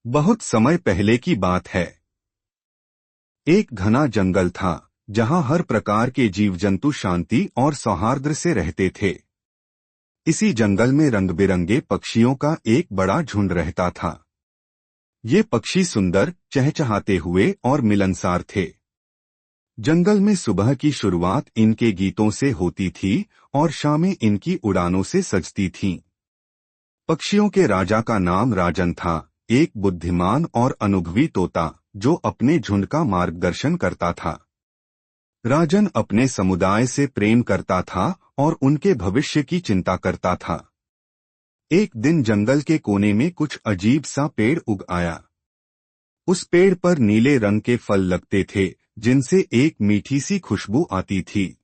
बहुत समय पहले की बात है। एक घना जंगल था जहां हर प्रकार के जीव जंतु शांति और सौहार्द से रहते थे। इसी जंगल में रंग बिरंगे पक्षियों का एक बड़ा झुंड रहता था। ये पक्षी सुंदर, चहचहाते हुए और मिलनसार थे। जंगल में सुबह की शुरुआत इनके गीतों से होती थी और शामें इनकी उड़ानों से सजती थीं। पक्षियों के राजा का नाम राजन था, एक बुद्धिमान और अनुभवी तोता जो अपने झुंड का मार्गदर्शन करता था। राजन अपने समुदाय से प्रेम करता था और उनके भविष्य की चिंता करता था। एक दिन जंगल के कोने में कुछ अजीब सा पेड़ उग आया। उस पेड़ पर नीले रंग के फल लगते थे जिनसे एक मीठी सी खुशबू आती थी।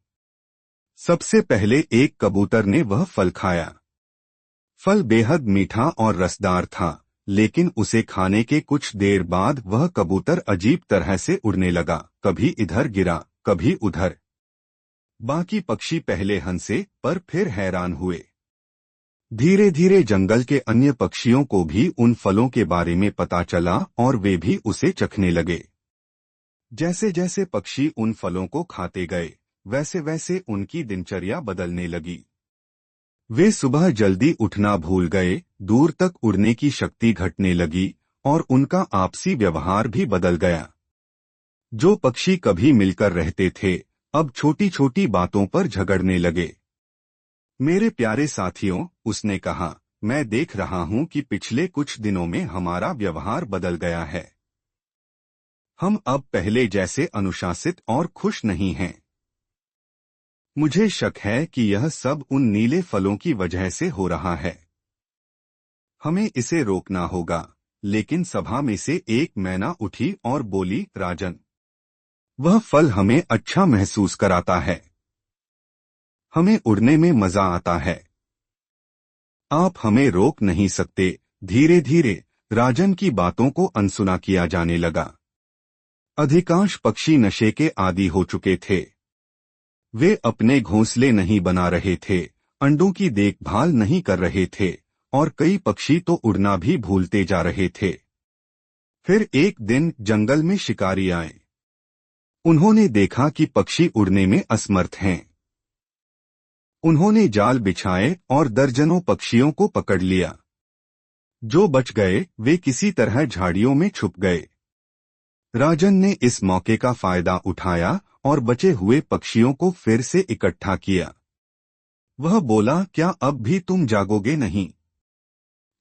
सबसे पहले एक कबूतर ने वह फल खाया। फल बेहद मीठा और रसदार था, लेकिन उसे खाने के कुछ देर बाद वह कबूतर अजीब तरह से उड़ने लगा, कभी इधर गिरा, कभी उधर। बाकी पक्षी पहले हंसे पर फिर हैरान हुए। धीरे धीरे जंगल के अन्य पक्षियों को भी उन फलों के बारे में पता चला और वे भी उसे चखने लगे। जैसे जैसे पक्षी उन फलों को खाते गए, वैसे वैसे उनकी दिनचर्या बदलने लगी। वे सुबह जल्दी उठना भूल गए, दूर तक उड़ने की शक्ति घटने लगी और उनका आपसी व्यवहार भी बदल गया। जो पक्षी कभी मिलकर रहते थे, अब छोटी छोटी बातों पर झगड़ने लगे। मेरे प्यारे साथियों, उसने कहा, मैं देख रहा हूं कि पिछले कुछ दिनों में हमारा व्यवहार बदल गया है। हम अब पहले जैसे अनुशासित और खुश नहीं हैं। मुझे शक है कि यह सब उन नीले फलों की वजह से हो रहा है। हमें इसे रोकना होगा। लेकिन सभा में से एक मैना उठी और बोली, राजन, वह फल हमें अच्छा महसूस कराता है। हमें उड़ने में मजा आता है। आप हमें रोक नहीं सकते। धीरे धीरे राजन की बातों को अनसुना किया जाने लगा। अधिकांश पक्षी नशे के आदी हो चुके थे। वे अपने घोंसले नहीं बना रहे थे, अंडों की देखभाल नहीं कर रहे थे और कई पक्षी तो उड़ना भी भूलते जा रहे थे। फिर एक दिन जंगल में शिकारी आए। उन्होंने देखा कि पक्षी उड़ने में असमर्थ हैं। उन्होंने जाल बिछाए और दर्जनों पक्षियों को पकड़ लिया। जो बच गए वे किसी तरह झाड़ियों में छुप गए। राजन ने इस मौके का फायदा उठाया और बचे हुए पक्षियों को फिर से इकट्ठा किया। वह बोला, क्या अब भी तुम जागोगे नहीं?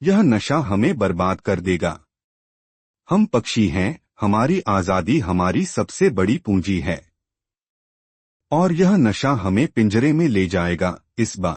यह नशा हमें बर्बाद कर देगा। हम पक्षी हैं, हमारी आजादी हमारी सबसे बड़ी पूंजी है और यह नशा हमें पिंजरे में ले जाएगा। इस बार